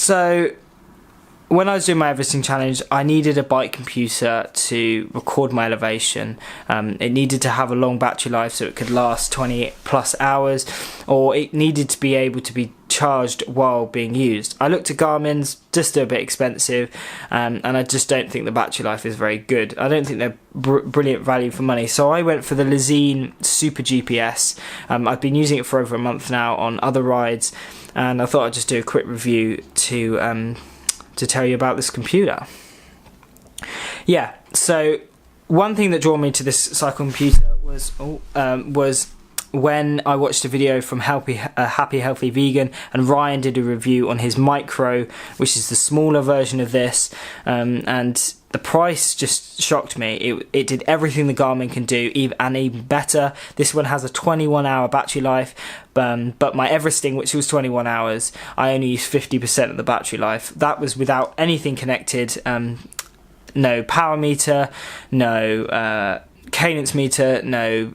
So when I was doing my Everesting challenge, I needed a bike computer to record my elevation. It needed to have a long battery life so it could last 20 plus hours, or it needed to be able to be charged while being used. I looked at Garmin's, just a bit expensive, and I just don't think the battery life is very good. I don't think they're brilliant value for money, so I went for the Lezyne Super GPS. I've been using it for over a month now on other rides, and I thought I'd just do a quick review to tell you about this computer. Yeah, so one thing that drew me to this cycle computer was when I watched a video from Happy Healthy Vegan, and Ryan did a review on his Micro, which is the smaller version of this, and the price just shocked me. It did everything the Garmin can do, and even better. This one has a 21-hour battery life, but my Everesting, which was 21 hours, I only used 50% of the battery life. That was without anything connected, no power meter, no cadence meter, no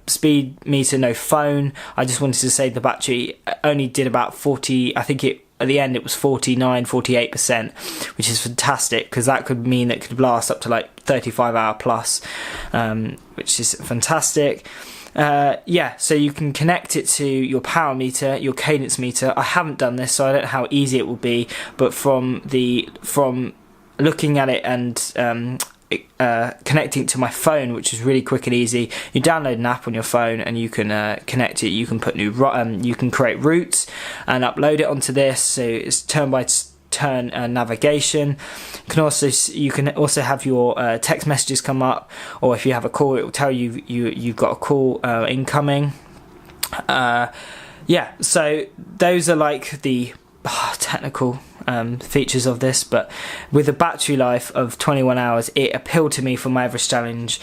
speed meter, no phone. I just wanted to say the battery only did about 40, I think at the end it was 48%, which is fantastic, because that could mean it could last up to like 35-hour plus, which is fantastic. Yeah, so you can connect it to your power meter, your cadence meter. I haven't done this, so I don't know how easy it will be, but from looking at it and connecting it to my phone, which is really quick and easy. You download an app on your phone and you can connect it. You can put you can create routes and upload it onto this, so it's turn by turn navigation. You can also have your text messages come up, or if you have a call, it will tell you you've got a call incoming. Yeah, so those are like the technical features of this, but with a battery life of 21 hours, it appealed to me for my Everest challenge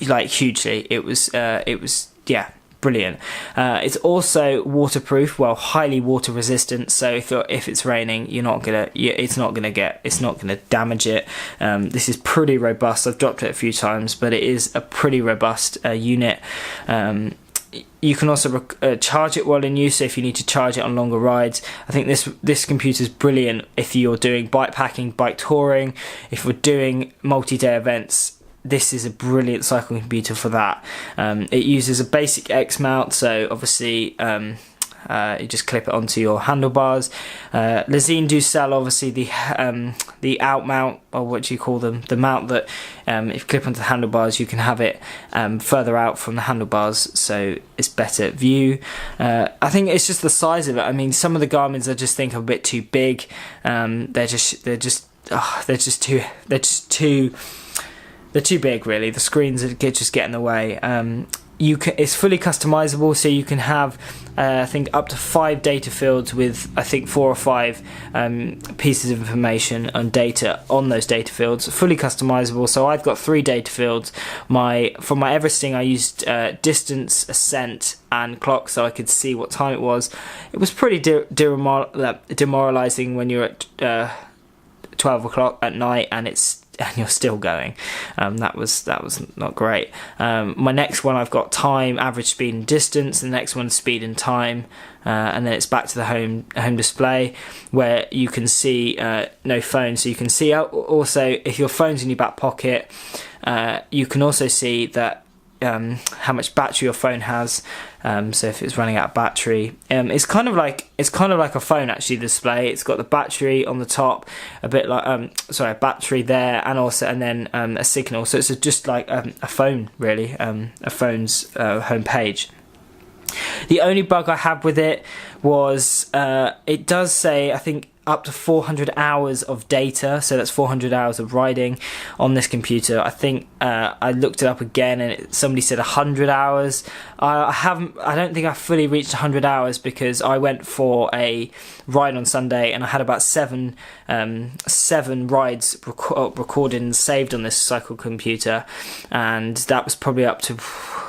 like hugely. It was yeah, brilliant. It's also waterproof, well, highly water resistant, so if it's raining, it's not gonna damage it. This is pretty robust. I've dropped it a few times, but it is a pretty robust unit. You can also charge it while in use, so if you need to charge it on longer rides. I think this computer is brilliant if you're doing bike packing, bike touring. If we're doing multi-day events, this is a brilliant cycling computer for that. It uses a basic X mount, so obviously you just clip it onto your handlebars. Lezyne do sell obviously the out mount, or what do you call them, the mount that if you clip onto the handlebars, you can have it further out from the handlebars, so it's better view. I think it's just the size of it. I mean, some of the Garmin's I just think are a bit too big. They're too big, really. The screens just get in the way. It's fully customizable, so you can have I think up to 5 data fields with I think 4 or 5 pieces of information and data on those data fields. Fully customizable. So I've got 3 data fields. For my Everesting, I used distance, ascent, and clock, so I could see what time it was. It was pretty demoralizing when you're at 12 o'clock at night and you're still going. That was not great. My next one, I've got time, average speed and distance. The next one's speed and time, and then it's back to the home display where you can see no phone, so you can see also if your phone's in your back pocket. You can also see that how much battery your phone has, so if it's running out of battery, it's kind of like a phone actually, the display. It's got the battery on the top, a bit like a battery there, and then a signal, so it's just like a phone really, a phone's home page. The only bug I had with it was it does say, I think, up to 400 hours of data, so that's 400 hours of riding on this computer. I think I looked it up again and somebody said 100 hours. I don't think I fully reached 100 hours because I went for a ride on Sunday and I had about seven rides recorded and saved on this cycle computer, and that was probably up to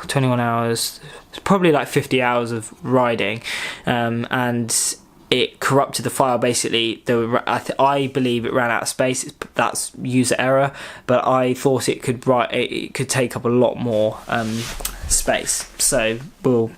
21 hours. It's probably like 50 hours of riding, and it corrupted the file. Basically, I believe it ran out of space. That's user error, but I thought it could take up a lot more space. So we'll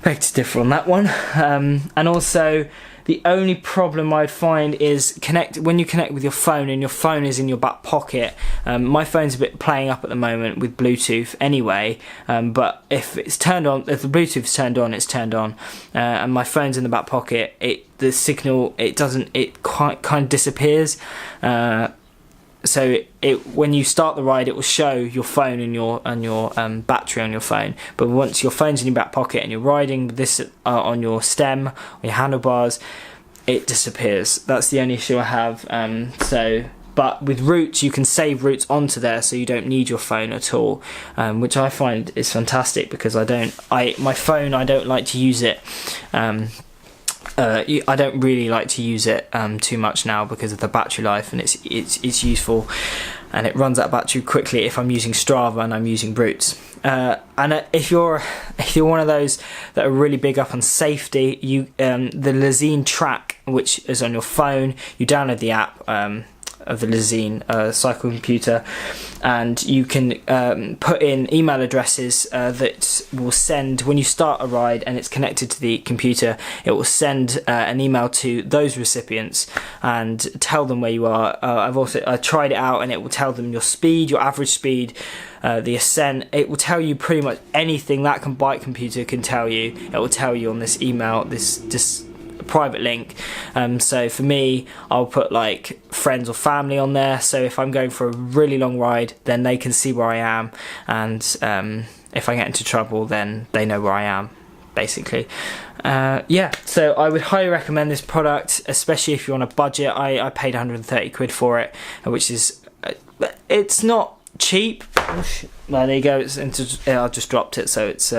beg to differ on that one. And also, The only problem I'd find is when you connect with your phone and your phone is in your back pocket. My phone's a bit playing up at the moment with Bluetooth anyway, but if it's turned on, if the Bluetooth's turned on, it's turned on, and my phone's in the back pocket, the signal, it kind of disappears. So when you start the ride, it will show your phone and your battery on your phone. But once your phone's in your back pocket and you're riding this on your stem or your handlebars, it disappears. That's the only issue I have. But with routes, you can save routes onto there, so you don't need your phone at all, which I find is fantastic, because my phone, I don't like to use it. I don't really like to use it too much now because of the battery life, and it's useful, and it runs out of battery quickly if I'm using Strava and I'm using routes. And if you're one of those that are really big up on safety, the Lezyne track, which is on your phone, you download the app of the Lezyne cycle computer, and you can put in email addresses that will send, when you start a ride and it's connected to the computer, it will send an email to those recipients and tell them where you are. I tried it out, and it will tell them your speed, your average speed, the ascent. It will tell you pretty much anything that bike computer can tell you. It will tell you on this email, this private link. So for me, I'll put like friends or family on there, so if I'm going for a really long ride, then they can see where I am, and if I get into trouble, then they know where I am, basically. So I would highly recommend this product, especially if you're on a budget. I paid 130 quid for it, which is it's not cheap. Well, there you go. I just dropped it, so it's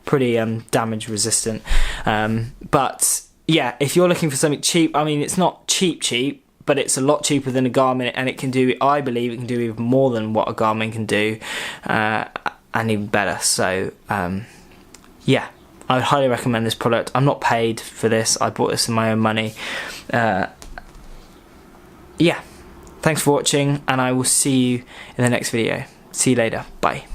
pretty damage resistant, but yeah, if you're looking for something cheap, I mean, it's not cheap, but it's a lot cheaper than a Garmin, and I believe it can do even more than what a Garmin can do, and even better. So, yeah, I would highly recommend this product. I'm not paid for this. I bought this in my own money. Yeah, thanks for watching, and I will see you in the next video. See you later. Bye.